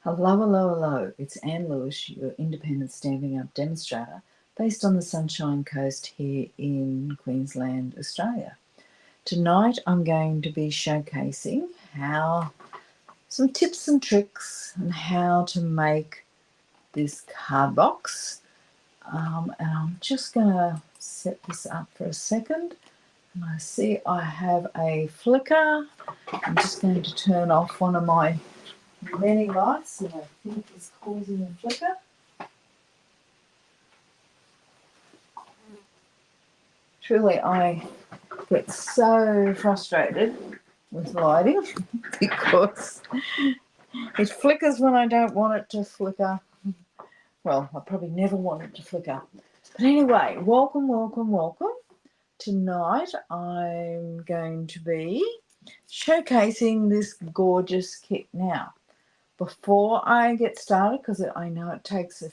Hello, hello, hello. It's Anne Lewis, your independent Stampin' Up demonstrator, based on the Sunshine Coast here in Queensland, Australia. Tonight I'm going to be showcasing some tips and tricks on how to make this card box. And I'm just going to set this up for a second. And I see I have a flicker. I'm just going to turn off one of my many lights that I think is causing a flicker. Truly, I get so frustrated with lighting because it flickers when I don't want it to flicker. Well, I probably never want it to flicker. But anyway, welcome, welcome, welcome. Tonight I'm going to be showcasing this gorgeous kit. Now, before I get started, because I know it takes a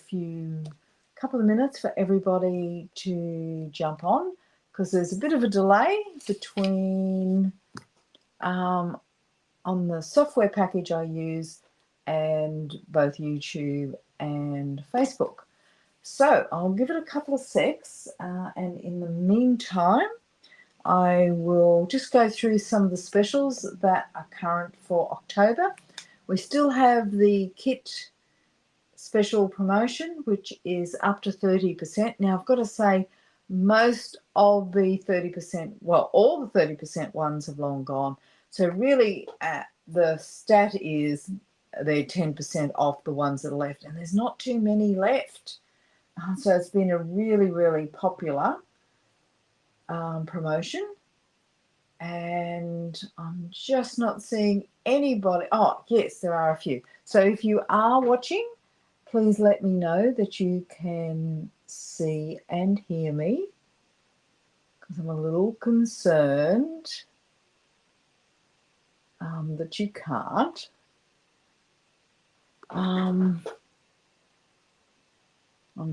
couple of minutes for everybody to jump on, because there's a bit of a delay between on the software package I use and both YouTube and Facebook. So I'll give it a couple of secs, and in the meantime I will just go through some of the specials that are current for October. We still have the kit special promotion, which is up to 30%. Now, I've got to say, most of the 30%, well, all the 30% ones have long gone. So really, the stat is they're 10% off the ones that are left, and there's not too many left. So it's been a really, really popular promotion. And I'm just not seeing anybody. Oh, yes, there are a few. So if you are watching, please let me know that you can see and hear me, because I'm a little concerned that you can't. In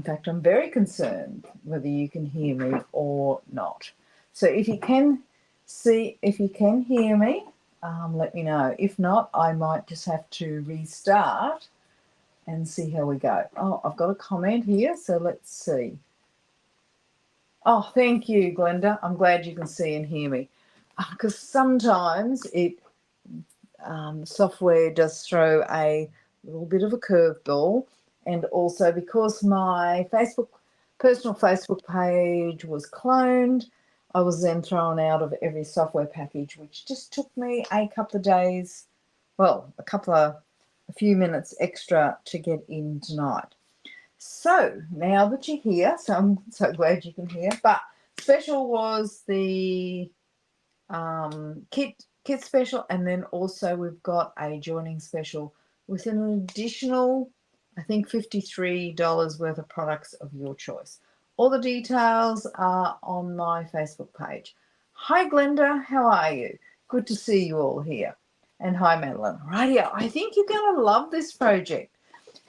fact, I'm very concerned whether you can hear me or not. So if you can hear me, let me know. If not, I might just have to restart and see how we go. Oh, I've got a comment here, so let's see. Oh, thank you, Glenda. I'm glad you can see and hear me, because sometimes software does throw a little bit of a curveball, and also because my personal Facebook page was cloned, I was then thrown out of every software package, which just took me a couple of days, well, a few minutes extra to get in tonight. So now that you're here, so I'm so glad you can hear. But special was the kit special, and then also we've got a joining special with an additional, I think, $53 worth of products of your choice. All the details are on my Facebook page. Hi Glenda, how are you? Good to see you all here. And hi Madeline. Rightio, I think you're going to love this project.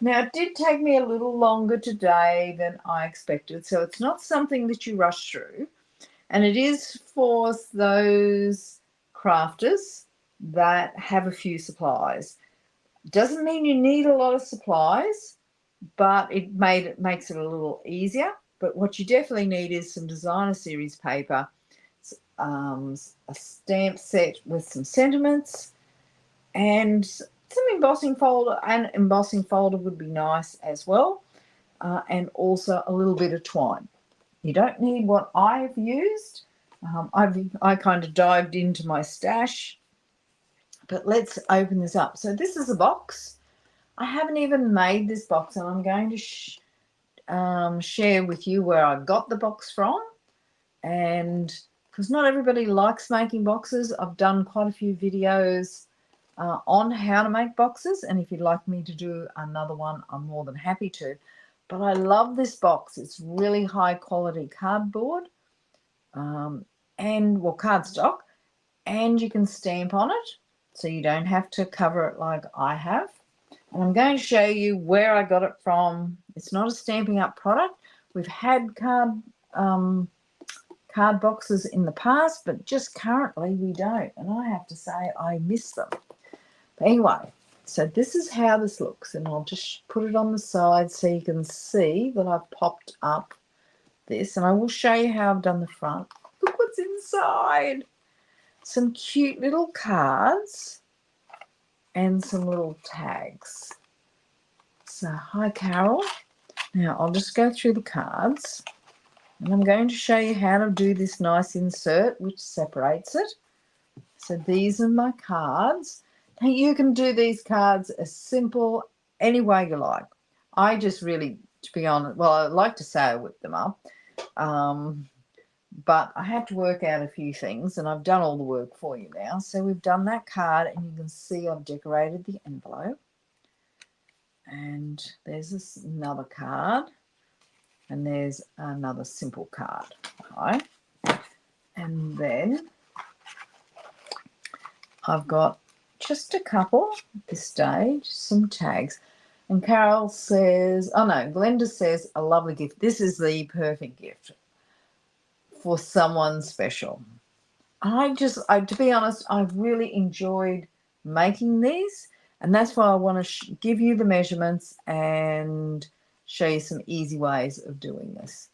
Now, it did take me a little longer today than I expected, so it's not something that you rush through. And it is for those crafters that have a few supplies. Doesn't mean you need a lot of supplies, but it makes it a little easier. But what you definitely need is some designer series paper, a stamp set with some sentiments, and some embossing folder. An embossing folder would be nice as well, and also a little bit of twine. You don't need what I've used. I kind of dived into my stash, but let's open this up. So this is a box. I haven't even made this box, and I'm going to share with you where I got the box from. And because not everybody likes making boxes, I've done quite a few videos on how to make boxes, and if you'd like me to do another one, I'm more than happy to. But I love this box. It's really high quality cardboard, and cardstock, and you can stamp on it, so you don't have to cover it like I have. And I'm going to show you where I got it from. It's not a Stampin' Up product. We've had card boxes in the past, but just currently we don't, and I have to say I miss them. But anyway, So this is how this looks, and I'll just put it on the side so you can see that I've popped up this, and I will show you how I've done the front. Look what's inside. Some cute little cards and some little tags. So, hi Carol. Now I'll just go through the cards, and I'm going to show you how to do this nice insert which separates it. So these are my cards. Now you can do these cards as simple any way you like. I just really, to be honest, well, I like to say I whip them up, but I had to work out a few things, and I've done all the work for you now. So we've done that card, and you can see I've decorated the envelope. And there's another card, and there's another simple card. Right? And then I've got just a couple at this stage, some tags. And Carol says, oh no, Glenda says, a lovely gift. This is the perfect gift for someone special. To be honest, I've really enjoyed making these, and that's why I want to give you the measurements and show you some easy ways of doing this.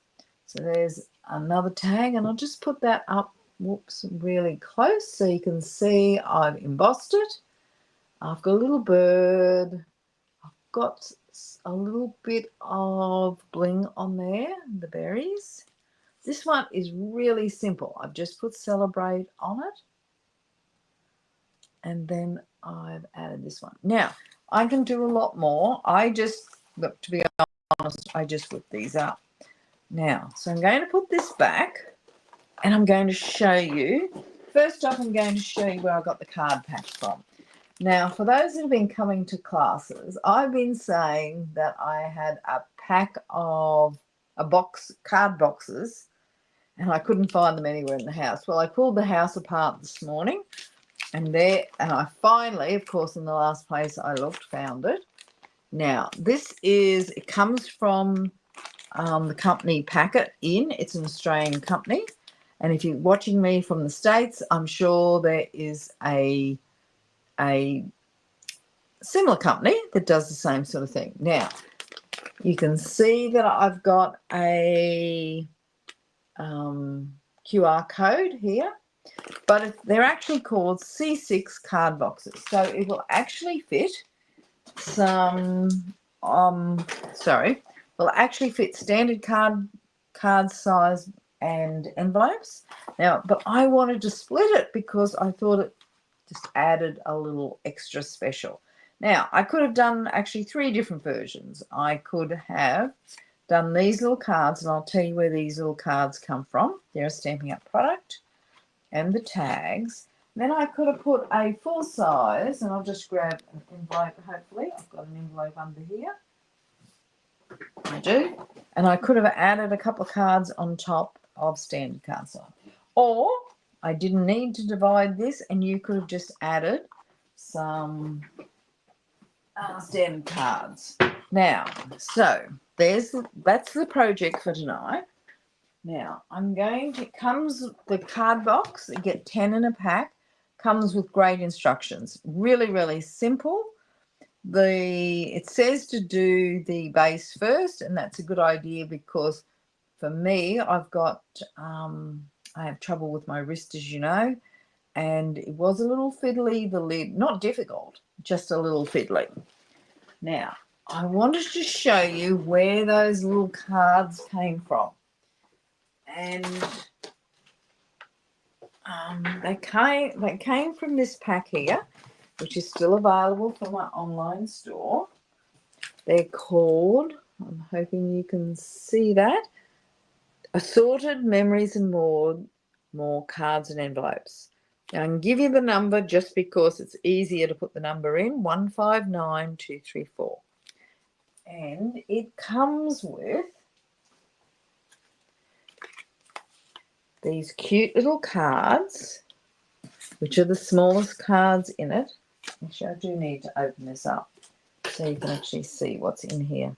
So there's another tag, and I'll just put that up, whoops, really close so you can see I've embossed it. I've got a little bird. I've got a little bit of bling on there, the berries. This one is really simple. I've just put celebrate on it, and then I've added this one. Now, I can do a lot more. Look, to be honest, I just whip these up. Now, so I'm going to put this back, and I'm going to show you. First off, I'm going to show you where I got the card pack from. Now, for those that have been coming to classes, I've been saying that I had a pack of card boxes, and I couldn't find them anywhere in the house. Well, I pulled the house apart this morning, and I finally, of course, in the last place I looked, found it. Now, it comes from the company Packet In. It's an Australian company, and if you're watching me from the States, I'm sure there is a similar company that does the same sort of thing. Now, you can see that I've got a QR code here, but they're actually called C6 card boxes. So it will actually fit standard card size and envelopes. Now, but I wanted to split it because I thought it just added a little extra special. Now, I could have done actually 3 different versions. I could have done these little cards, and I'll tell you where these little cards come from. They're a Stampin' Up product, and the tags. Then I could have put a full size, and I'll just grab an envelope, hopefully. I've got an envelope under here. I do. And I could have added a couple of cards on top of standard card size. Or I didn't need to divide this, and you could have just added some standard cards. Now, so that's the project for tonight. Now, the card box, you get 10 in a pack, comes with great instructions. Really, really simple. It says to do the base first, and that's a good idea because for me, I have trouble with my wrist, as you know, and it was a little fiddly, the lid, not difficult, just a little fiddly. Now, I wanted to show you where those little cards came from. And they came from this pack here, which is still available from my online store. They're called, I'm hoping you can see that, Assorted Memories and More Cards and Envelopes. Now, I can give you the number just because it's easier to put the number in, 159234. And it comes with these cute little cards, which are the smallest cards in it. Actually, I do need to open this up so you can actually see what's in here.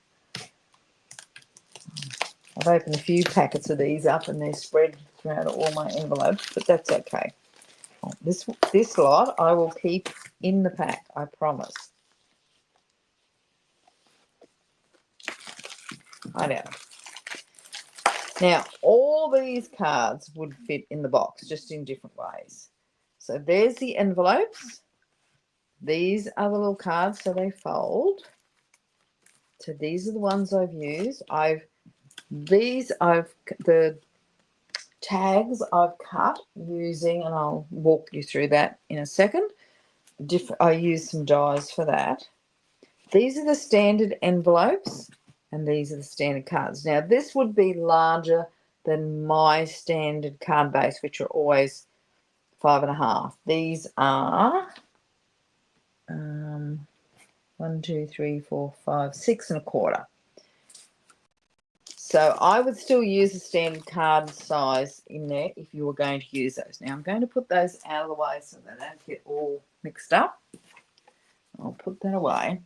I've opened a few packets of these up, and they're spread throughout all my envelopes, but that's okay. This lot I will keep in the pack, I promise. I know. Now, all these cards would fit in the box, just in different ways. So there's the envelopes. These are the little cards, so they fold. So these are the ones I've used. The tags I've cut using, and I'll walk you through that in a second. I use some dies for that. These are the standard envelopes, and these are the standard cards. Now, this would be larger than my standard card base, which are always 5.5. These are 1, 2, 3, 4, 5, 6.25. So I would still use a standard card size in there if you were going to use those. Now I'm going to put those out of the way so they don't get all mixed up. I'll put that away.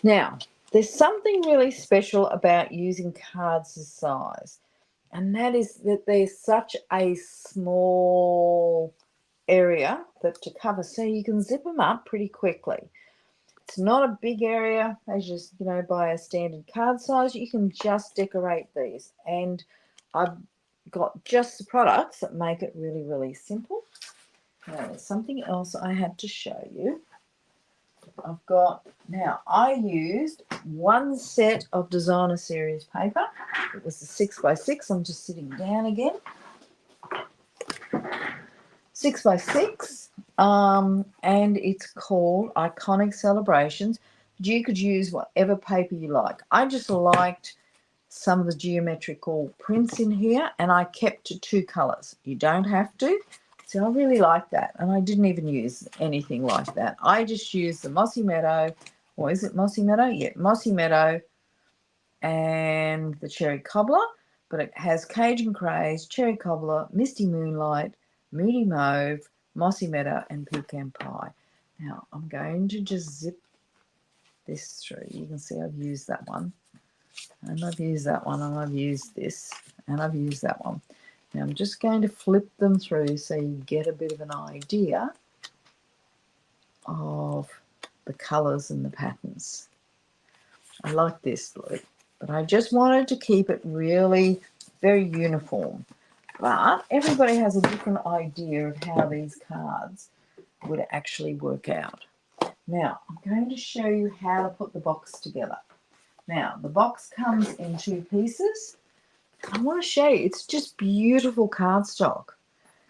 Now, there's something really special about using cards this size, and that is that there's such a small area to cover, so you can zip them up pretty quickly. It's not a big area as by a standard card size. You can just decorate these, and I've got just the products that make it really, really simple. Now, there's something else I had to show you. I used one set of designer series paper. It was the 6x6. I'm just sitting down again. 6x6, and it's called Iconic Celebrations. You could use whatever paper you like. I just liked some of the geometrical prints in here, and I kept to 2 colours. You don't have to. So I really like that, and I didn't even use anything like that. I just used the Mossy Meadow, or is it Mossy Meadow? Yeah, Mossy Meadow and the Cherry Cobbler, but it has Cajun Craze, Cherry Cobbler, Misty Moonlight, Moody Mauve, Mossy Meadow, and Pecan Pie. Now, I'm going to just zip this through. You can see I've used that one, and I've used that one, and I've used this, and I've used that one. Now, I'm just going to flip them through so you get a bit of an idea of the colours and the patterns. I like this blue, but I just wanted to keep it really very uniform. But everybody has a different idea of how these cards would actually work out. Now, I'm going to show you how to put the box together. Now, the box comes in 2 pieces. I want to show you, it's just beautiful cardstock.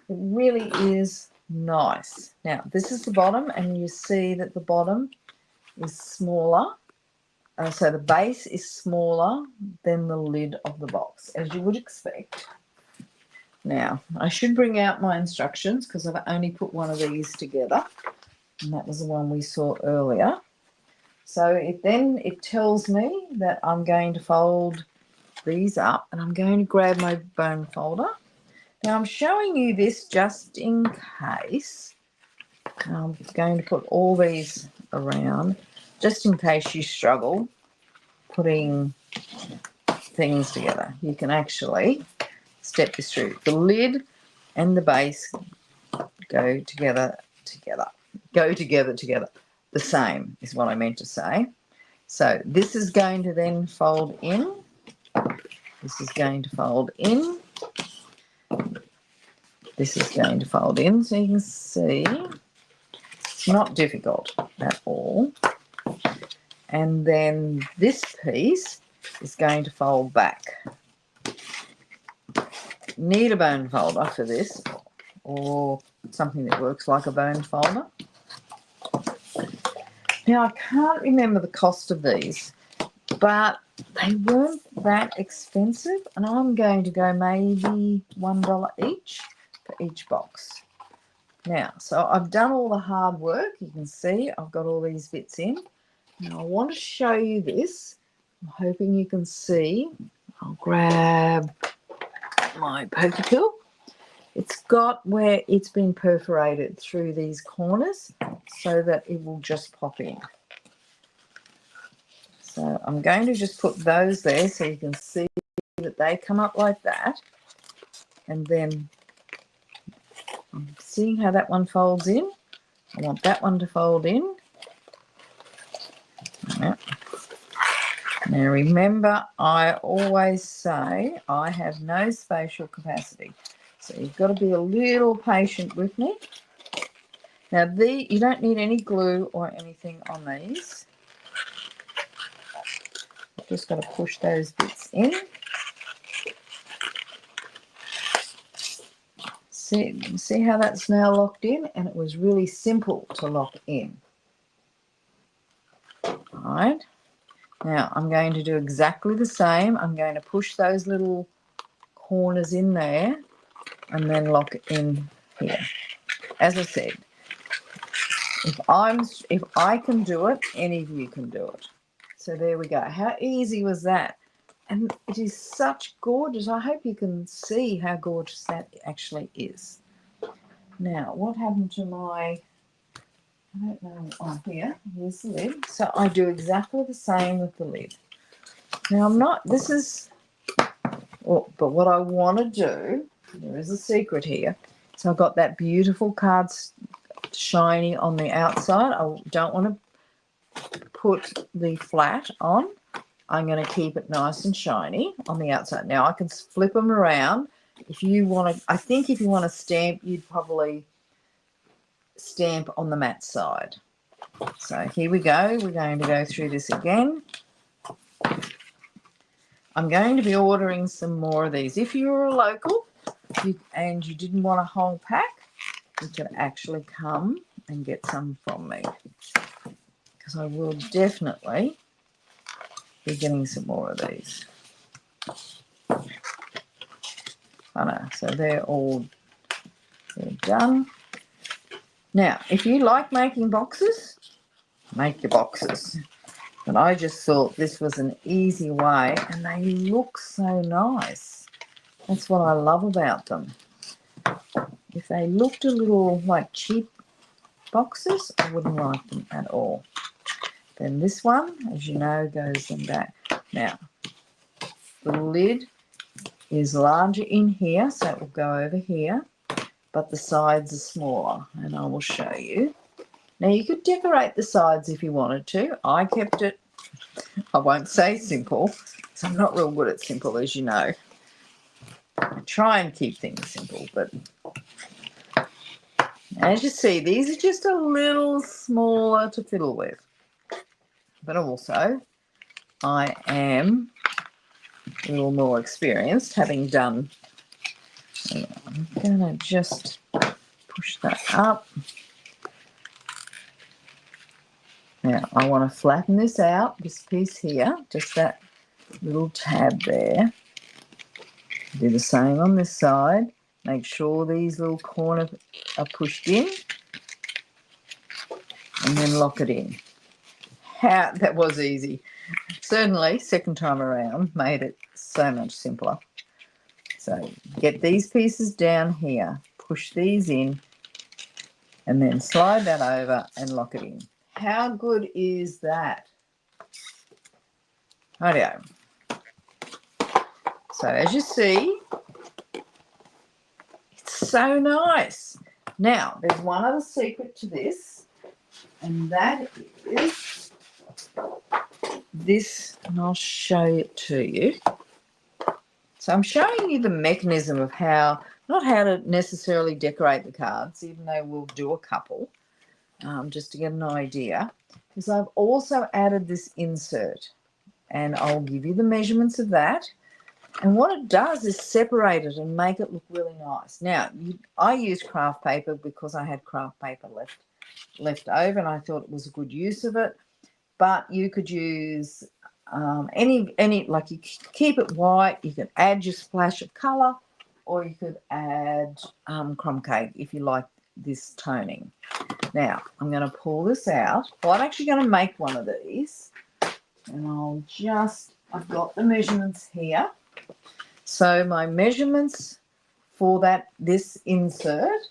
It really is nice. Now, this is the bottom, and you see that the bottom is smaller. So the base is smaller than the lid of the box, as you would expect. Now, I should bring out my instructions because I've only put one of these together, and that was the one we saw earlier. So it tells me that I'm going to fold these up, and I'm going to grab my bone folder. Now, I'm showing you this just in case. I'm going to put all these around just in case you struggle putting things together. You can actually step this through. The lid and the base go together. The same is what I meant to say. So this is going to then fold in. This is going to fold in. This is going to fold in. So you can see it's not difficult at all. And then this piece is going to fold back. Need a bone folder for this, or something that works like a bone folder. Now, I can't remember the cost of these, but they weren't that expensive, and I'm going to go maybe $1 each for each box. Now, so I've done all the hard work. You can see I've got all these bits in. Now, I want to show you this. I'm hoping you can see. I'll grab my poker tool. It's got where it's been perforated through these corners so that it will just pop in. So I'm going to just put those there so you can see that they come up like that. And then I'm seeing how that one folds in. I want that one to fold in. Now remember, I always say I have no spatial capacity. So you've got to be a little patient with me. Now you don't need any glue or anything on these. Just got to push those bits in. See how that's now locked in? And it was really simple to lock in. All right. Now I'm going to do exactly the same. I'm going to push those little corners in there and then lock it in here. As I said, if I can do it, any of you can do it. So there we go. How easy was that? And it is such gorgeous. I hope you can see how gorgeous that actually is. Now, what happened to my, I don't know, oh, here's the lid. So I do exactly the same with the lid. Now, but what I want to do, there is a secret here. So I've got that beautiful card shiny on the outside. I don't want to put the flat on. I'm going to keep it nice and shiny on the outside. Now I can flip them around. If you want to, I think if you want to stamp, you'd probably stamp on the matte side. So here we go. We're going to go through this again. I'm going to be ordering some more of these. If you're a local and you didn't want a whole pack, you can actually come and get some from me, because I will definitely be getting some more of these. I know, so they're done. Now, if you like making boxes, make your boxes. But I just thought this was an easy way, and they look so nice. That's what I love about them. If they looked a little like cheap boxes, I wouldn't like them at all. Then this one, as you know, goes in back. Now, the lid is larger in here, so it will go over here, but the sides are smaller, and I will show you. Now, you could decorate the sides if you wanted to. I kept it, I won't say simple, because I'm not real good at simple, as you know. I try and keep things simple, but as you see, these are just a little smaller to fiddle with. But also, I am a little more experienced, having done. I'm going to just push that up. Now, I want to flatten this out, this piece here, just that little tab there. Do the same on this side. Make sure these little corners are pushed in, and then lock it in. That was easy. Certainly, second time around, made it so much simpler. So get these pieces down here, push these in, and then slide that over and lock it in. How good is that? Rightio. So as you see, it's so nice. Now, there's one other secret to this, and that is this, and I'll show it to you. So I'm showing you the mechanism of how, not how to necessarily decorate the cards, even though we'll do a couple, just to get an idea, because I've also added this insert, and I'll give you the measurements of that. And what it does is separate it and make it look really nice. Now, I use craft paper because I had craft paper left over, and I thought it was a good use of it. But you could use any, like, you keep it white. You can add your splash of colour, or you could add crumb cake if you like this toning. Now, I'm going to pull this out. Well, I'm actually going to make one of these, and I've got the measurements here. So my measurements for this insert,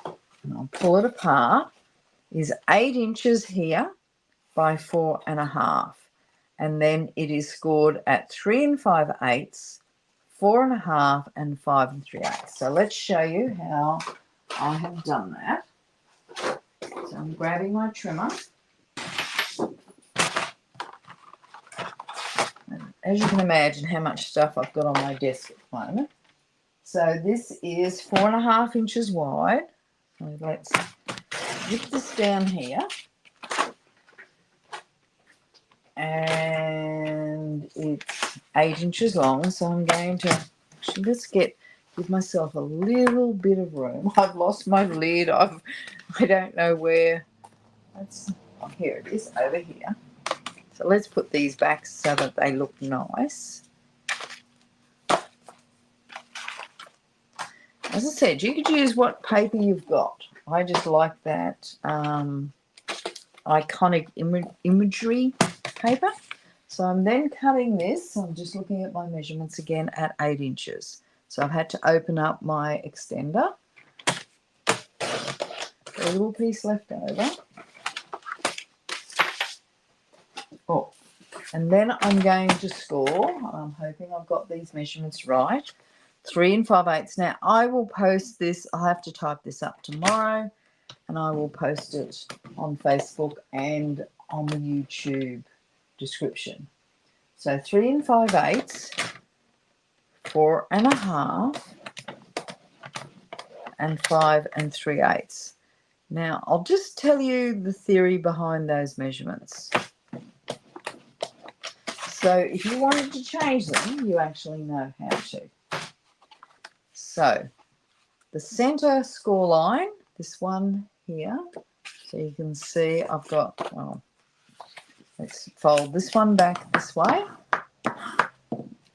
and I'll pull it apart, is 8 inches here by 4.5. And then it is scored at 3 5/8, 4.5, and 5 3/8. So let's show you how I have done that. So I'm grabbing my trimmer. as you can imagine, how much stuff I've got on my desk at the moment. So this is 4.5 inches wide. So let's zip this down here. And it's 8 inches long. So I'm going to actually give myself a little bit of room. I've lost my lid. I don't know where. Here it is, over here. So let's put these back so that they look nice. As I said, you could use what paper you've got. I just like that iconic imagery paper. So I'm then cutting this. I'm just looking at my measurements again at 8 inches. So I've had to open up my extender. A little piece left over. Oh, and then I'm going to score. I'm hoping I've got these measurements right. 3 5/8. Now I will post this. I'll have to type this up tomorrow, and I will post it on Facebook and on the YouTube description. So 3 5/8, 4 1/2, and 5 3/8. Now I'll just tell you the theory behind those measurements. So if you wanted to change them, you actually know how to. So the center score line, this one here, so you can see I've got, well, let's fold this one back this way,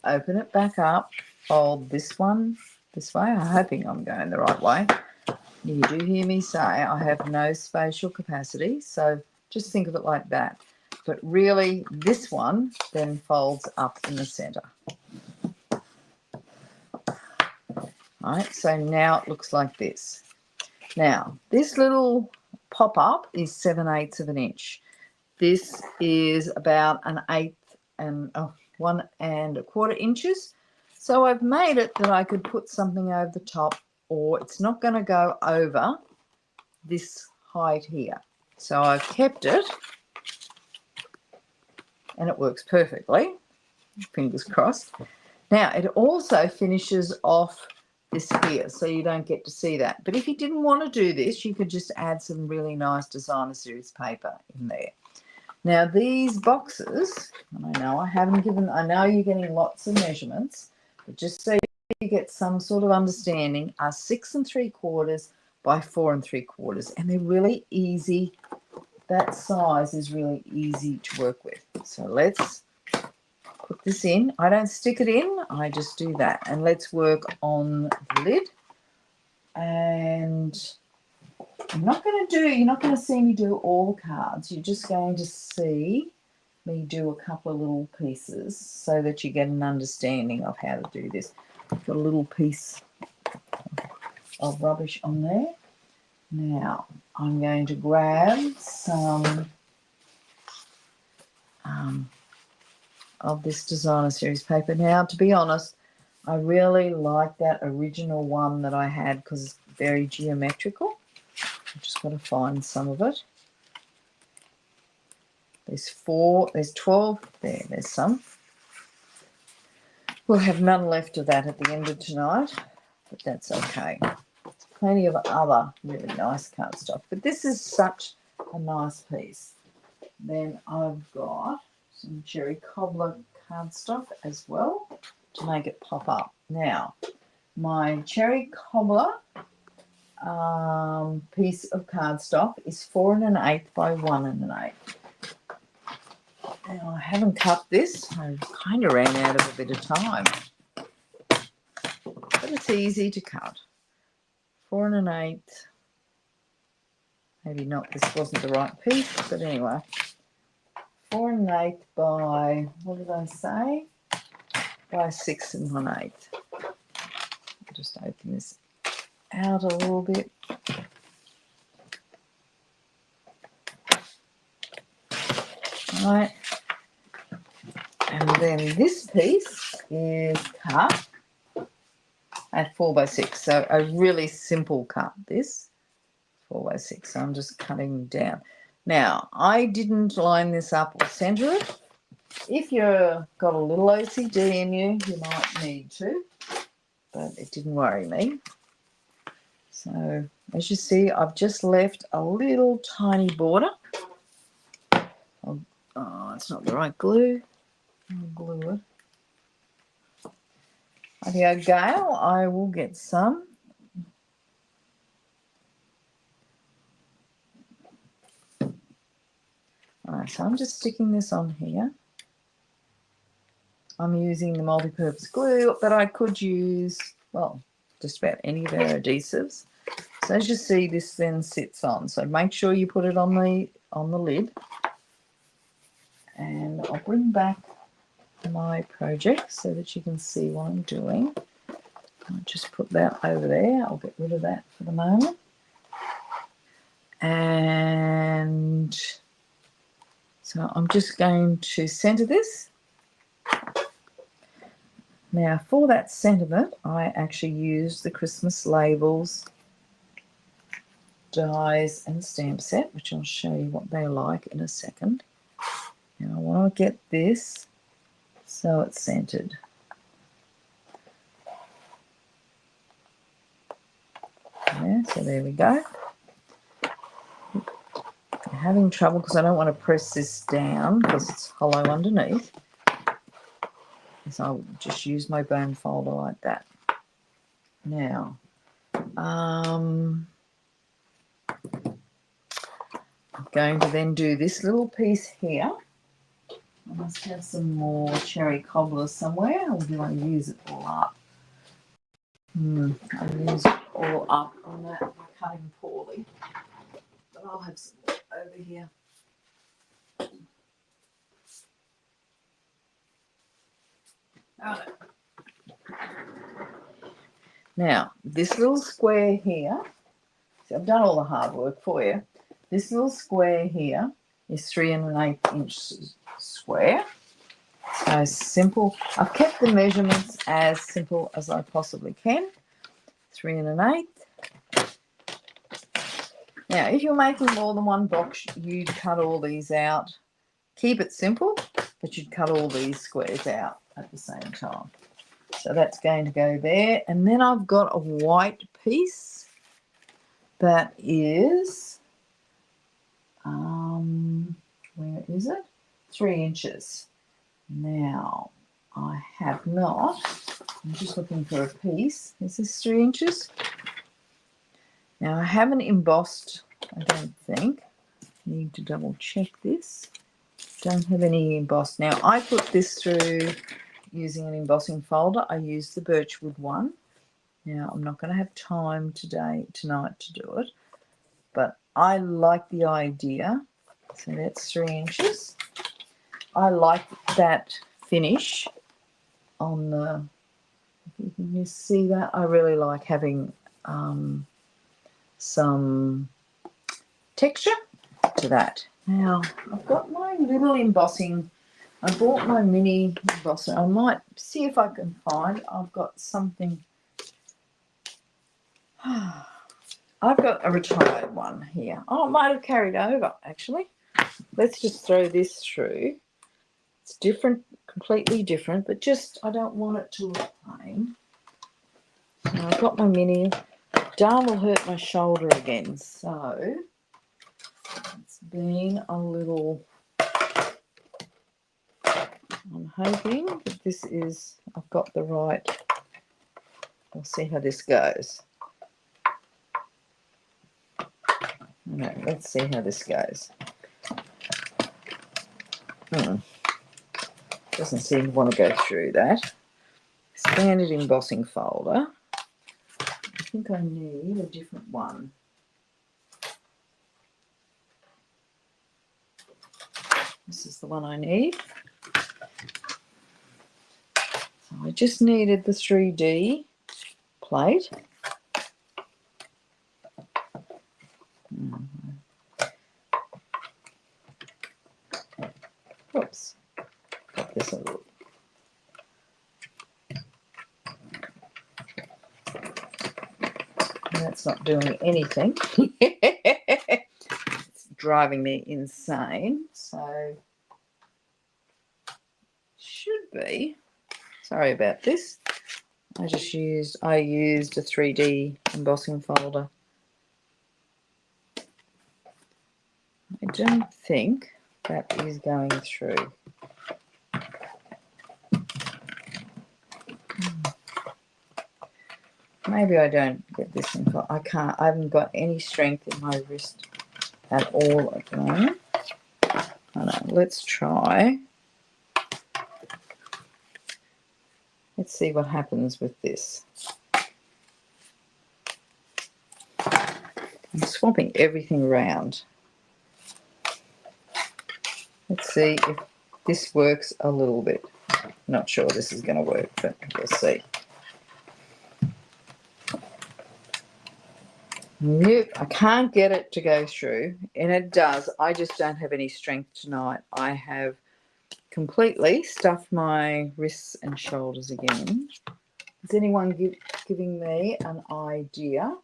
open it back up, fold this one this way. I'm hoping I'm going the right way. You do hear me say I have no spatial capacity, so just think of it like that. But really, this one then folds up in the center. All right, so now it looks like this. Now, this little pop-up is 7/8 of an inch. This is about 1/8 and 1 1/4 inches. So I've made it that I could put something over the top, or it's not going to go over this height here. So I've kept it, and it works perfectly. Fingers crossed. Now, it also finishes off this here, so you don't get to see that. But if you didn't want to do this, you could just add some really nice designer series paper in there. Now, these boxes, and I know you're getting lots of measurements, but just so you get some sort of understanding, are 6 3/4 by 4 3/4, and they're really easy. That size is really easy to work with. So let's put this in. I don't stick it in, I just do that. And let's work on the lid. And you're not going to see me do all the cards. You're just going to see me do a couple of little pieces so that you get an understanding of how to do this. I've got a little piece of rubbish on there. Now, I'm going to grab some of this designer series paper. Now, to be honest, I really like that original one that I had because it's very geometrical. I've just got to find some of it. There's 12 there. There's some. We'll have none left of that at the end of tonight, but that's okay. There's plenty of other really nice cardstock, but this is such a nice piece. Then I've got some cherry cobbler cardstock as well to make it pop up. Now, my cherry cobbler piece of cardstock is 4 1/8 by 1 1/8. Now, I haven't cut this. I kind of ran out of a bit of time, but it's easy to cut. 4 1/8. Maybe not. This wasn't the right piece, but anyway. 4 1/8 by, what did I say? By 6 1/8. I'll just open this out a little bit. All right. And then this piece is cut at 4 by 6. So a really simple cut, this 4 by 6. So I'm just cutting down. Now, I didn't line this up or center it. If you've got a little OCD in you, you might need to, but it didn't worry me. So as you see, I've just left a little tiny border. Oh, it's not the right glue. I'll glue it. Okay, Gail, I will get some. Alright, so I'm just sticking this on here. I'm using the multi-purpose glue, but I could use, well, just about any of our adhesives. So as you see, this then sits on. So make sure you put it on the lid. And I'll bring back my project so that you can see what I'm doing. I'll just put that over there. I'll get rid of that for the moment. And so I'm just going to center this. Now for that sentiment, I actually use the Christmas labels, dies and stamp set, which I'll show you what they're like in a second. Now I want to get this so it's centered. Yeah, so there we go. I'm having trouble because I don't want to press this down because it's hollow underneath. So I'll just use my bone folder like that. Now, I'm going to then do this little piece here. I must have some more cherry cobblers somewhere, or do I use it all up? I use it all up on that by cutting poorly. But I'll have some over here. Now, this little square here, see, I've done all the hard work for you. This little square here is 3 1/8 inch square. So simple. I've kept the measurements as simple as I possibly can. 3 1/8. Now, if you're making more than one box, you'd cut all these out. Keep it simple, but you'd cut all these squares out at the same time. So that's going to go there. And then I've got a white piece that is, where is it? 3 inches. Now, I have not, I'm just looking for a piece. Is this 3 inches? Now, I haven't embossed, I don't think. Need to double check this. Don't have any embossed. Now, I put this through using an embossing folder. I used the birchwood one. Now, I'm not going to have time tonight to do it, but I like the idea. So that's 3 inches. I like that finish on the, if you can see that, I really like having some texture to that. Now, I've got my little embossing. I bought my mini embosser. I might see if I can find, I've got something. I've got a retired one here. Oh, I might have carried over, actually. Let's just throw this through. It's different, completely different, but just, I don't want it to look plain. So I've got my mini. Darn will hurt my shoulder again. So it's been a little, I'm hoping that this is, I've got the right, we'll see how this goes. No, let's see how this goes. Doesn't seem to want to go through that. Standard embossing folder. I think I need a different one. This is the one I need. So I just needed the 3D plate. Oops. Got this a little. That's not doing anything. It's driving me insane. So should be, sorry about this, I used a 3D embossing folder. I don't think that is going through. Maybe I don't get this info. I haven't got any strength in my wrist at all at the moment. I know, let's try. Let's see what happens with this. I'm swapping everything around. Let's see if this works a little bit. Not sure this is going to work, but we'll see. Nope, I can't get it to go through, and it does. I just don't have any strength tonight. I have completely stuffed my wrists and shoulders again. Is anyone giving me an idea?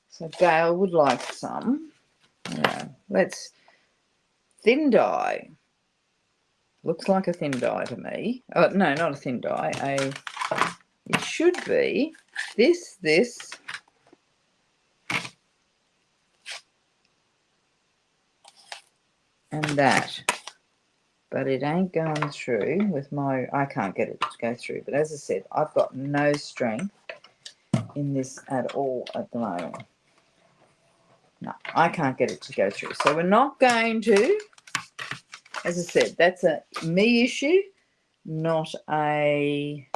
So Gail would like some. Let's thin die. Looks like a thin die to me. Oh no, not a thin die. It should be this, and that. But it ain't going through with my, I can't get it to go through. But as I said, I've got no strength in this at all at the moment. No, I can't get it to go through. So we're not going to, as I said, that's a me issue, not a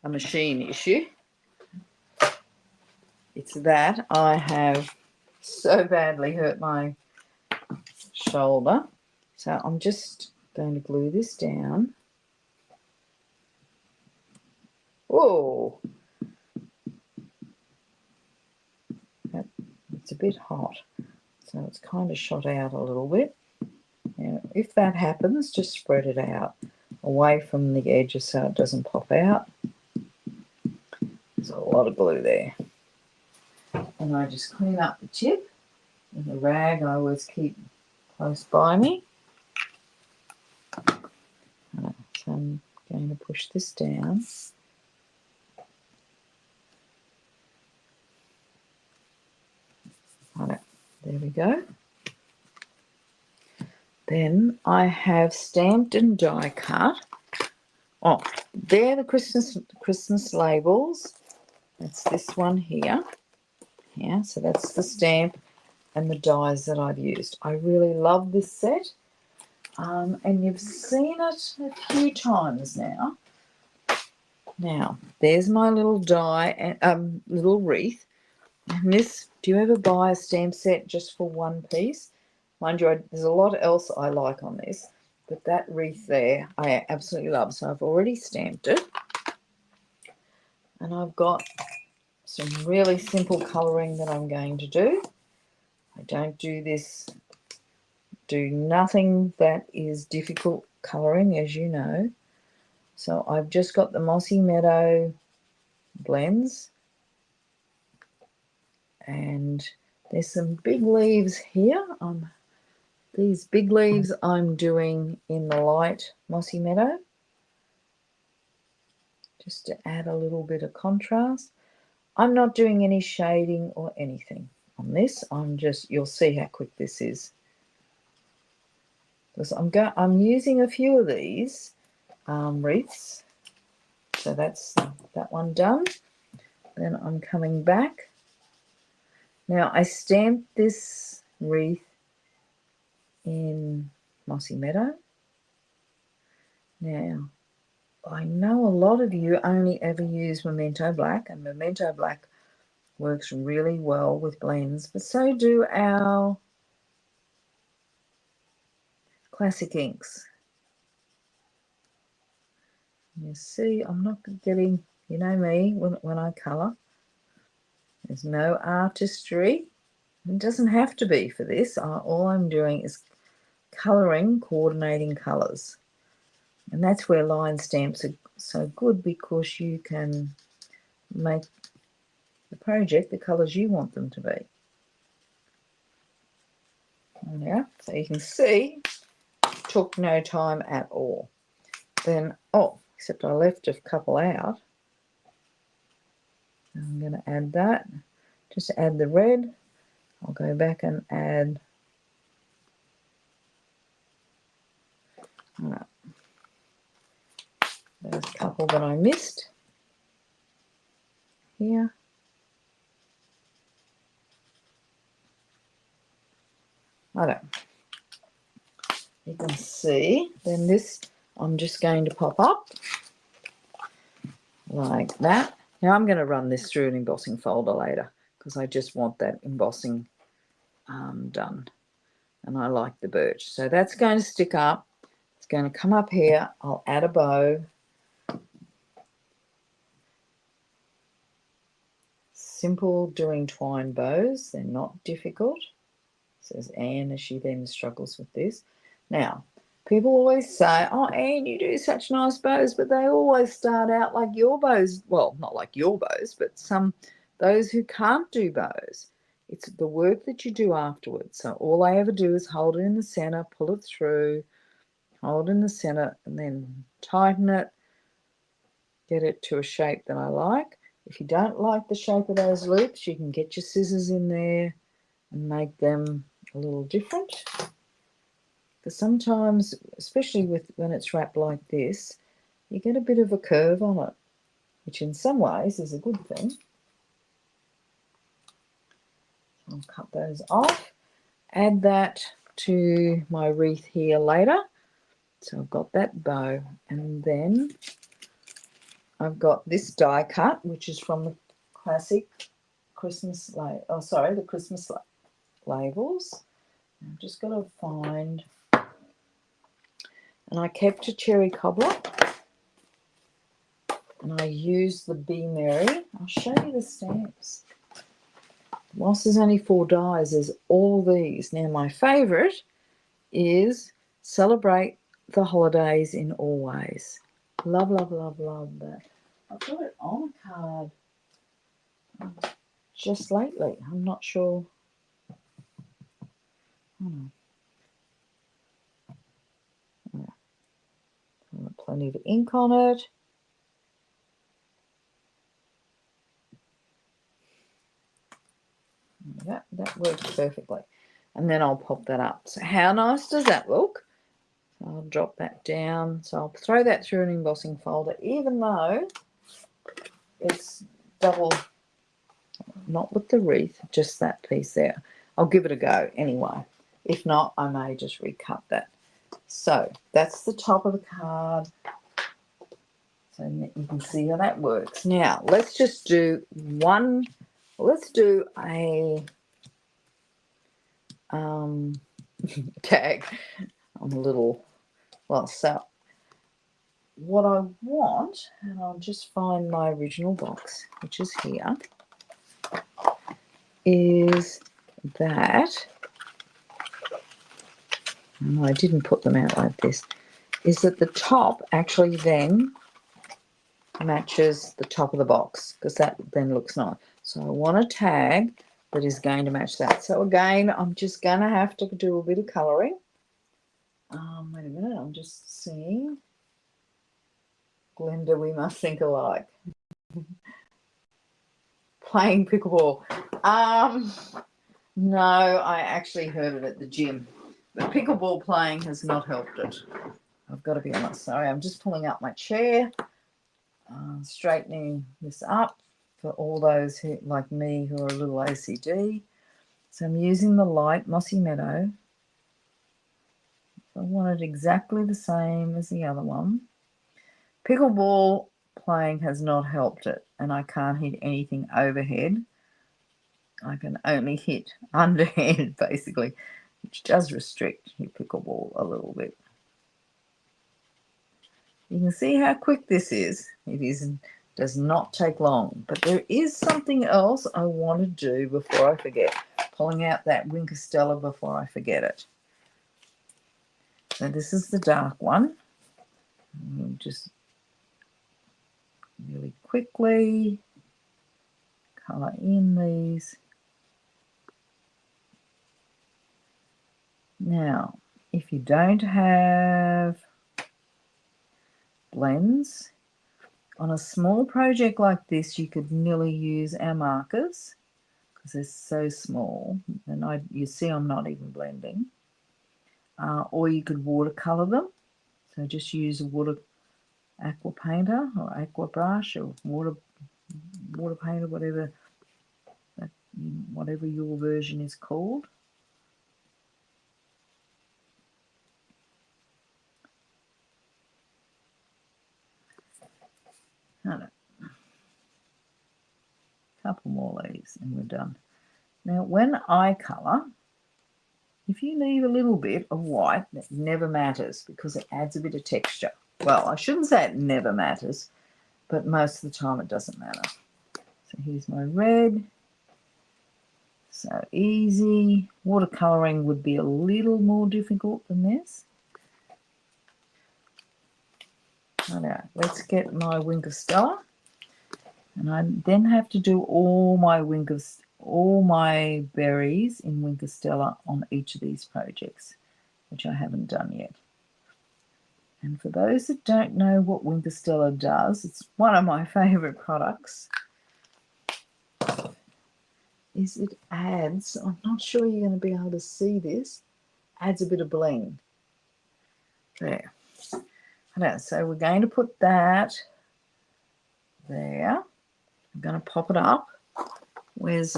machine issue. It's that I have so badly hurt my shoulder. So I'm just going to glue this down. Whoa. It's a bit hot. So it's kind of shot out a little bit. Now, if that happens, just spread it out away from the edges so it doesn't pop out. There's a lot of glue there. And I just clean up the tip with a rag I always keep close by me. So I'm going to push this down. There we go. Then I have stamped and die cut. Oh, they're the Christmas labels. That's this one here. Yeah, so that's the stamp and the dies that I've used. I really love this set. And you've seen it a few times now. Now, there's my little die and little wreath. And this, do you ever buy a stamp set just for one piece? Mind you, there's a lot else I like on this, but that wreath there I absolutely love. So I've already stamped it. And I've got some really simple colouring that I'm going to do. I don't do nothing that is difficult colouring, as you know. So I've just got the Mossy Meadow blends. And there's some big leaves here. These big leaves I'm doing in the light Mossy Meadow, just to add a little bit of contrast. I'm not doing any shading or anything on this. You'll see how quick this is. Because I'm using a few of these wreaths. So that's that one done. Then I'm coming back. Now I stamped this wreath in Mossy Meadow. Now, I know a lot of you only ever use Memento Black, and Memento Black works really well with blends, but so do our classic inks. You see, I'm not getting, you know me, when I colour, there's no artistry. It doesn't have to be for this. All I'm doing is colouring, coordinating colours. And that's where line stamps are so good, because you can make the project the colours you want them to be. Yeah, so you can see took no time at all. Then, oh, except I left a couple out. I'm going to add that. Just add the red. I'll go back and add those couple that I missed here. Okay. You can see, then this I'm just going to pop up like that. Now I'm going to run this through an embossing folder later because I just want that embossing done. And I like the birch. So that's going to stick up. It's going to come up here. I'll add a bow. Simple doing twine bows. They're not difficult, says Anne as she then struggles with this. Now, people always say, oh, Anne, you do such nice bows, but they always start out like your bows. Well, not like your bows, but those who can't do bows. It's the work that you do afterwards. So all I ever do is hold it in the center, pull it through, hold in the center, and then tighten it, get it to a shape that I like. If you don't like the shape of those loops, you can get your scissors in there and make them a little different. Because sometimes, especially when it's wrapped like this, you get a bit of a curve on it, which in some ways is a good thing. I'll cut those off, add that to my wreath here later. So I've got that bow, and then I've got this die cut, which is from the classic Christmas, the Christmas labels. I've just got to find, and I kept a cherry cobbler, and I used the Be Merry. I'll show you the stamps. Whilst there's only 4 dies, there's all these. Now, my favourite is Celebrate the Holidays in All Ways. Love, love, love, love that. I've got it on a card just lately. I'm not sure. Plenty of ink on it. That works perfectly. And then I'll pop that up. So how nice does that look? I'll drop that down. So I'll throw that through an embossing folder, even though it's double, not with the wreath, just that piece there. I'll give it a go anyway. If not, I may just recut that. So that's the top of the card. So you can see how that works. Now, let's just do one. Let's do a tag. I'm a little, well, so what I want, and I'll just find my original box, which is here, is that, and I didn't put them out like this, is that the top actually then matches the top of the box, because that then looks nice. So I want a tag that is going to match that. So again, I'm just going to have to do a bit of colouring. Wait a minute, I'm just seeing. Glenda, we must think alike. Playing pickleball. No, I actually heard it at the gym. But pickleball playing has not helped it. I've got to be honest. Sorry, I'm just pulling up my chair, straightening this up for all those who, like me, who are a little OCD. So I'm using the light Mossy Meadow. I want it exactly the same as the other one. Pickleball playing has not helped it, and I can't hit anything overhead. I can only hit underhand, basically, which does restrict your pickleball a little bit. You can see how quick this is. Does not take long. But there is something else I want to do before I forget. Pulling out that Wink of Stella before I forget it. So this is the dark one. Just really quickly colour in these. Now, if you don't have blends, on a small project like this, you could nearly use our markers because they're so small. And you see I'm not even blending. Or you could watercolor them. So just use a aqua painter or aqua brush or water painter, whatever your version is called. A couple more of these and we're done. Now when I colour, if you leave a little bit of white, that never matters because it adds a bit of texture. Well, I shouldn't say it never matters, but most of the time it doesn't matter. So here's my red. So easy. Watercolouring would be a little more difficult than this. Right, let's get my Wink of Stella. And I then have to do all my berries in Wink of Stella on each of these projects, which I haven't done yet. And for those that don't know what Wink of Stella does, it's one of my favourite products, is it adds, I'm not sure you're going to be able to see this, adds a bit of bling. There. So we're going to put that there. I'm going to pop it up. Where's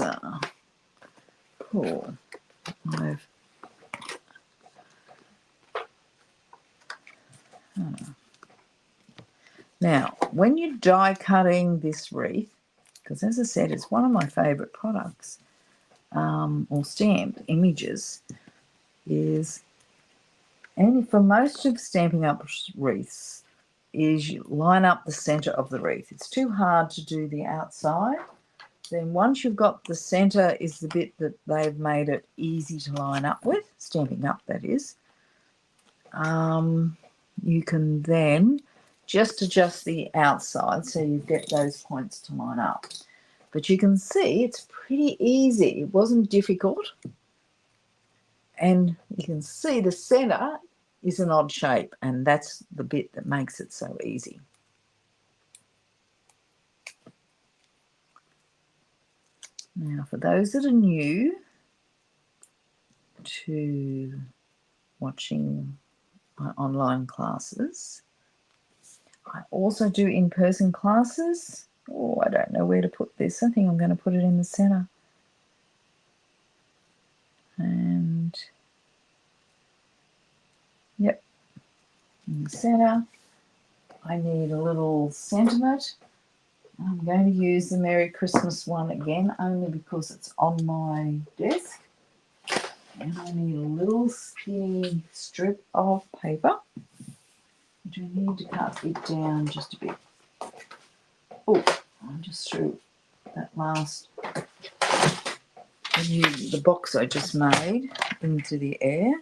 Now, when you're die cutting this wreath, because as I said, it's one of my favourite products, or stamped images, and for most of Stampin' Up wreaths, is you line up the centre of the wreath. It's too hard to do the outside. Then once you've got the centre is the bit that they've made it easy to line up with, Stampin' Up that is, you can then just adjust the outside so you get those points to line up. But you can see it's pretty easy. It wasn't difficult. And you can see the centre is an odd shape, and that's the bit that makes it so easy. Now, for those that are new to watching my online classes, I also do in-person classes. Oh, I don't know where to put this. I think I'm going to put it in the centre. And, yep, in the centre. I need a little sentiment. I'm going to use the Merry Christmas one again, only because it's on my desk. And I need a little skinny strip of paper, which I need to cut it down just a bit. Oh, I just threw that last, the box I just made into the air.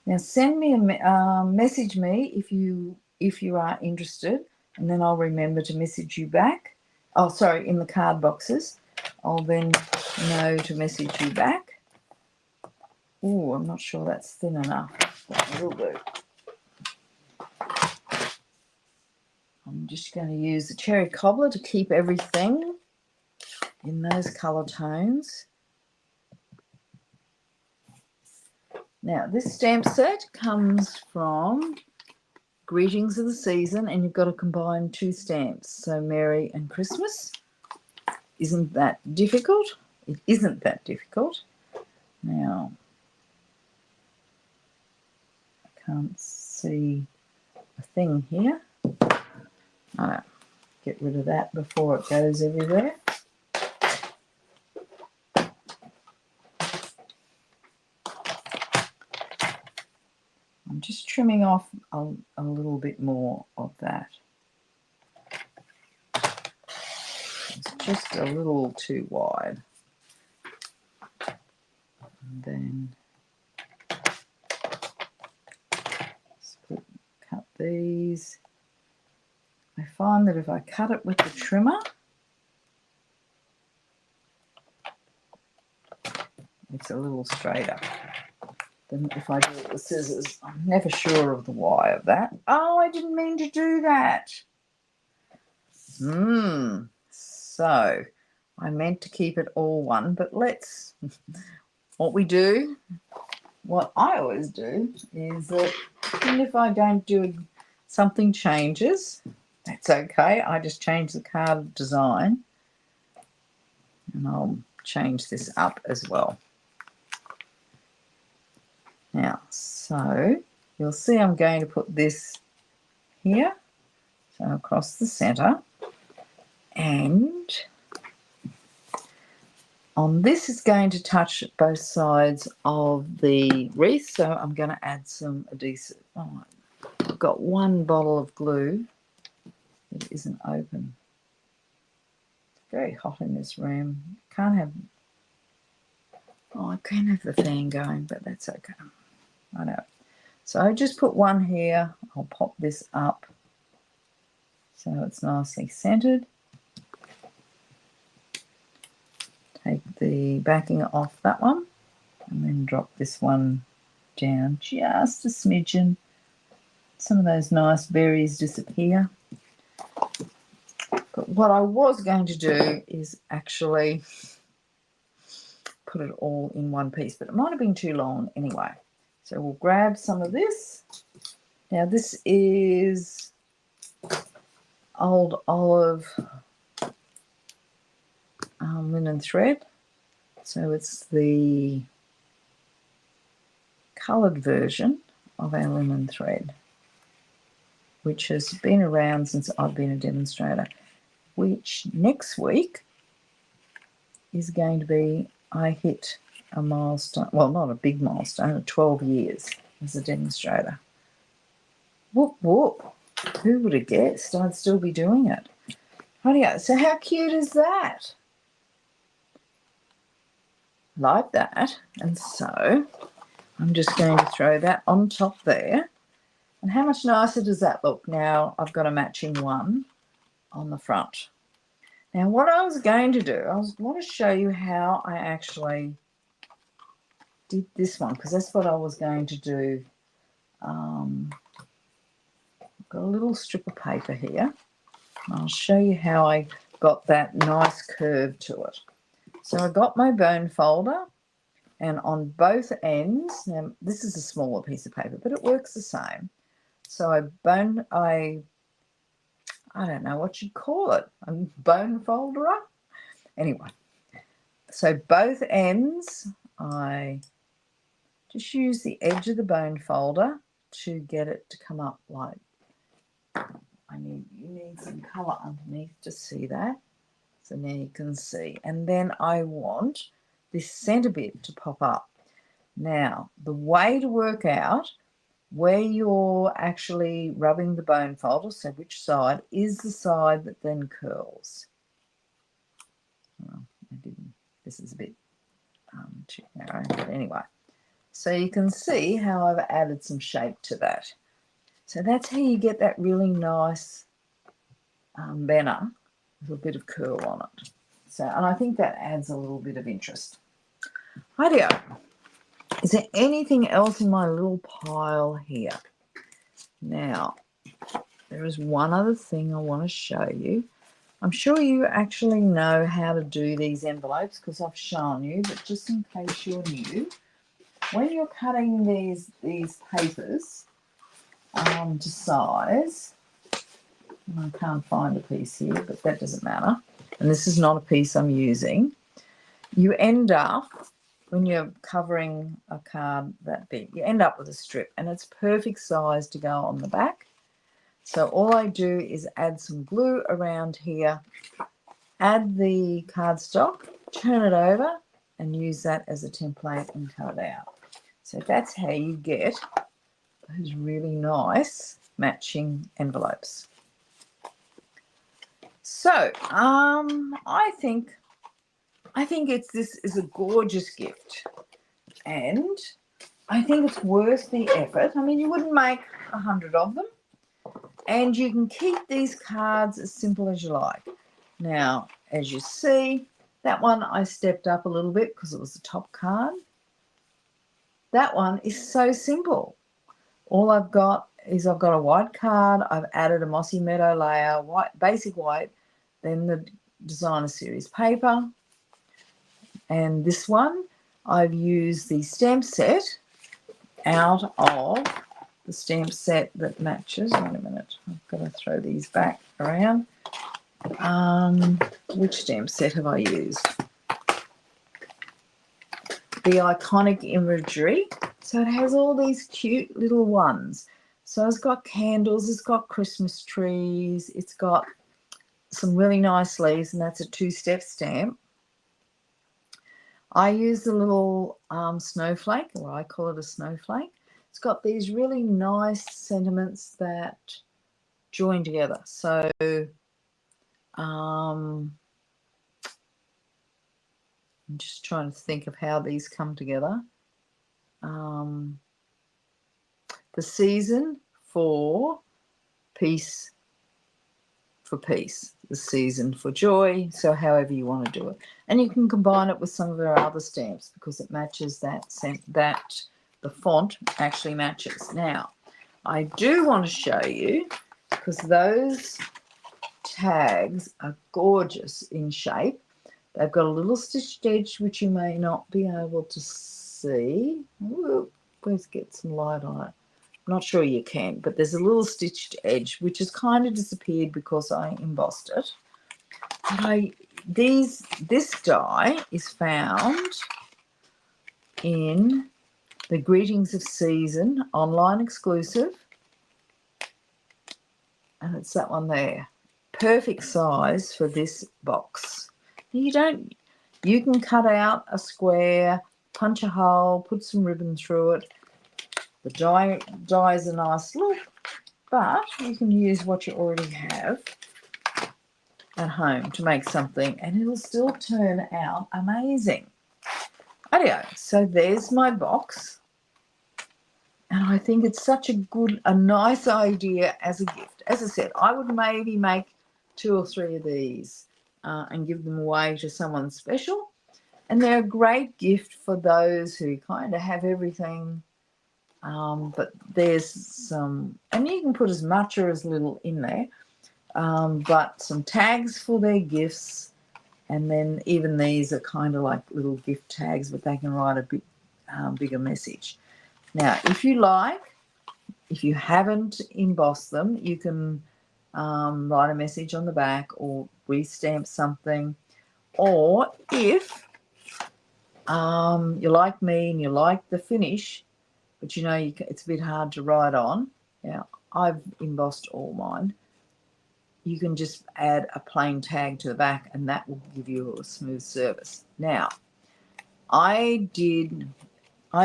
Now send me message me if you are interested, and then I'll remember to message you back. Oh, sorry, in the card boxes. I'll then know to message you back. Oh, I'm not sure that's thin enough. That will do. I'm just going to use the cherry cobbler to keep everything in those colour tones. Now, this stamp set comes from Greetings of the Season, and you've got to combine two stamps, so Merry and Christmas. Isn't that difficult? It isn't that difficult. Now, I can't see a thing here. I'll get rid of that before it goes everywhere. I'm just trimming off a little bit more of that. It's just a little too wide. And then cut these. I find that if I cut it with the trimmer, it's a little straighter than if I do it with scissors. I'm never sure of the why of that. Oh, I didn't mean to do that. So I meant to keep it all one, but let's, what I always do is that even if I don't do something changes, that's okay. I just change the card design and I'll change this up as well. Now, so you'll see I'm going to put this here, so across the center, and on this is going to touch both sides of the wreath, so I'm going to add some adhesive. Oh, I've got one bottle of glue that isn't open. It's very hot in this room. I can have the fan going, but that's okay. I know. So I just put one here. I'll pop this up so it's nicely centered. Take the backing off that one and then drop this one down just a smidgen. Some of those nice berries disappear. But what I was going to do is actually put it all in one piece, but it might have been too long anyway. So we'll grab some of this. Now this is old olive linen thread. So it's the coloured version of our linen thread, which has been around since I've been a demonstrator, which next week is going to be, I hit a milestone, well, not a big milestone, 12 years as a demonstrator. Whoop, whoop. Who would have guessed I'd still be doing it? Rightio, so how cute is that? Like that. And so I'm just going to throw that on top there. And how much nicer does that look? Now I've got a matching one on the front. Now what I was going to do, I want to show you how I actually did this one, because that's what I was going to do. I've got a little strip of paper here. I'll show you how I got that nice curve to it. So I got my bone folder, and on both ends, now this is a smaller piece of paper, but it works the same. So I don't know what you'd call it, a bone folderer. Anyway, so both ends, I just use the edge of the bone folder to get it to come up like, you need some colour underneath to see that. So now you can see. And then I want this centre bit to pop up. Now, the way to work out where you're actually rubbing the bone folder, so which side, is the side that then curls. Well, this is a bit too narrow, but anyway. So you can see how I've added some shape to that. So that's how you get that really nice banner with a bit of curl on it. So, and I think that adds a little bit of interest. Rightio. Is there anything else in my little pile here? Now, there is one other thing I want to show you. I'm sure you actually know how to do these envelopes because I've shown you, but just in case you're new, when you're cutting these papers to size, and I can't find a piece here, but that doesn't matter, and this is not a piece I'm using, you end up, when you're covering a card that big, you end up with a strip, and it's perfect size to go on the back. So all I do is add some glue around here, add the cardstock, turn it over, and use that as a template and cut it out. So that's how you get those really nice matching envelopes. So I think this is a gorgeous gift, and I think it's worth the effort. I mean, you wouldn't make 100 of them, and you can keep these cards as simple as you like. Now, as you see, That one I stepped up a little bit because it was the top card. That one is so simple. All I've got is I've got a white card. I've added a Mossy Meadow layer, white, basic white, then the designer series paper. And this one, I've used the stamp set out of the stamp set that matches. Wait a minute, I've got to throw these back around. Which stamp set have I used? The iconic imagery. So it has all these cute little ones. So it's got candles, it's got Christmas trees, it's got some really nice leaves, and that's a 2-step stamp. I use the little snowflake, or I call it a snowflake. It's got these really nice sentiments that join together. So I'm just trying to think of how these come together. The season for peace, the season for joy, so however you want to do it. And you can combine it with some of our other stamps because it matches that the font actually matches. Now, I do want to show you, because those tags are gorgeous in shape. They've got a little stitched edge, which you may not be able to see. Ooh, let's get some light on it. I'm not sure you can, but there's a little stitched edge, which has kind of disappeared because I embossed it. But this die is found in the Greetings of Season online exclusive. And it's that one there. Perfect size for this box. You can cut out a square, punch a hole, put some ribbon through it. The die is a nice look, but you can use what you already have at home to make something, and it'll still turn out amazing. Anyway, so there's my box, and I think it's such a nice idea as a gift. As I said, I would maybe make 2 or 3 of these and give them away to someone special, and they're a great gift for those who kind of have everything. But there's some, and you can put as much or as little in there, but some tags for their gifts, and then even these are kind of like little gift tags, but they can write a bit bigger message. Now, if you haven't embossed them, you can write a message on the back or restamp something, or if you're like me and you like the finish, but it's a bit hard to write on. Now, I've embossed all mine. You can just add a plain tag to the back, and that will give you a smooth surface. Now, I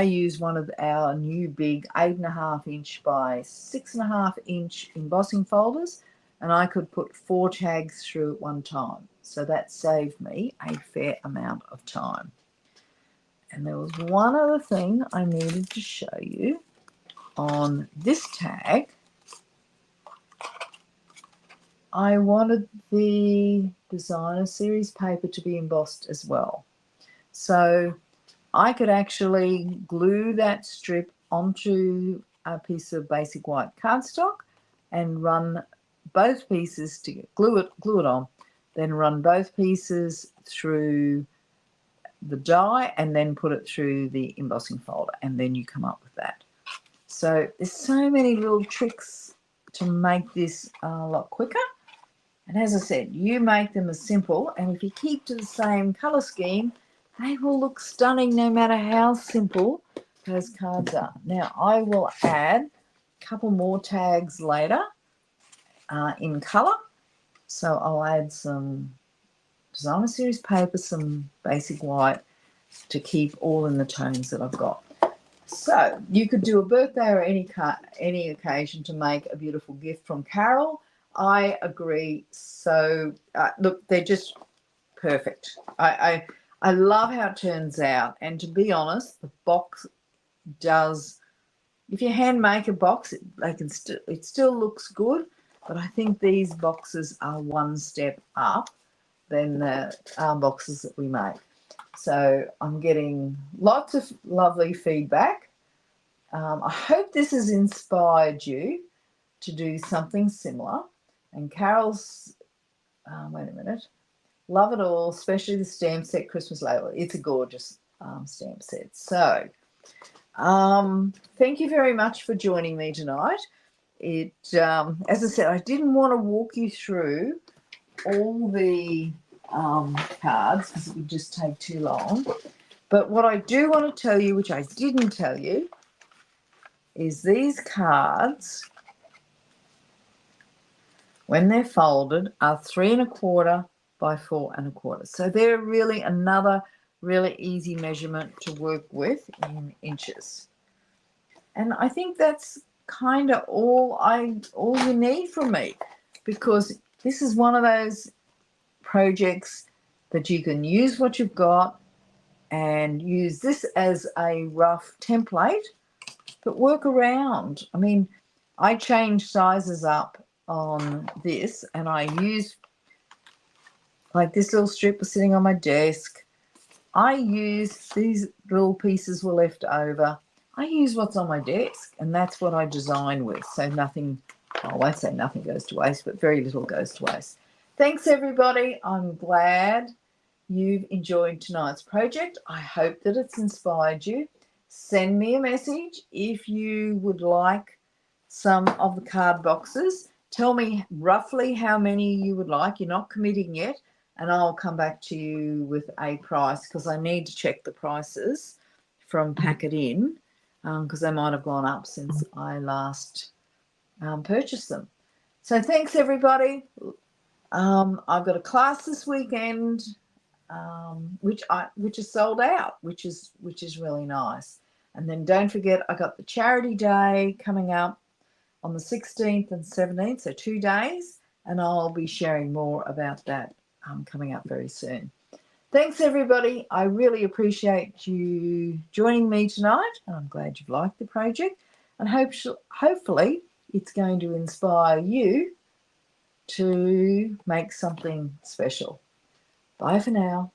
used one of our new big 8.5 inch by 6.5 inch embossing folders, and I could put 4 tags through at one time. So that saved me a fair amount of time. And there was one other thing I needed to show you on this tag. I wanted the designer series paper to be embossed as well. So I could actually glue that strip onto a piece of basic white cardstock and run both pieces to glue it on, then run both pieces through the die and then put it through the embossing folder, and then you come up with that. So there's so many little tricks to make this a lot quicker. And as I said, you make them as simple, and if you keep to the same colour scheme, they will look stunning no matter how simple those cards are. Now, I will add a couple more tags later in colour. So I'll add some designer series paper, some basic white to keep all in the tones that I've got. So you could do a birthday or any occasion to make a beautiful gift from Carol. I agree. So look, they're just perfect. I love how it turns out, and to be honest, the box does. If you hand make a box, it still looks good, but I think these boxes are one step up than the boxes that we make. So I'm getting lots of lovely feedback. I hope this has inspired you to do something similar. And Carol's, wait a minute, love it all, especially the stamp set Christmas label. It's a gorgeous stamp set. So thank you very much for joining me tonight. It, as I said, I didn't want to walk you through all the cards because it would just take too long. But what I do want to tell you, which I didn't tell you, is these cards, when they're folded, are 3 1/4 by 4 1/4. So they're really another really easy measurement to work with in inches. And I think that's kind of all you need from me, because this is one of those projects that you can use what you've got and use this as a rough template, but work around. I mean, I change sizes up on this, and I use, like this little strip was sitting on my desk. I use these little pieces were left over. I use what's on my desk, and that's what I design with. So nothing, I won't say nothing goes to waste, but very little goes to waste. Thanks, everybody. I'm glad you've enjoyed tonight's project. I hope that it's inspired you. Send me a message if you would like some of the card boxes. Tell me roughly how many you would like. You're not committing yet, and I'll come back to you with a price, because I need to check the prices from Pack It In, because they might have gone up since I last purchased them. So thanks, everybody. I've got a class this weekend, which is sold out, which is really nice. And then don't forget, I got the charity day coming up on the 16th and 17th, so 2 days, and I'll be sharing more about that coming up very soon. Thanks, everybody. I really appreciate you joining me tonight, and I'm glad you've liked the project, and hopefully it's going to inspire you to make something special. Bye for now.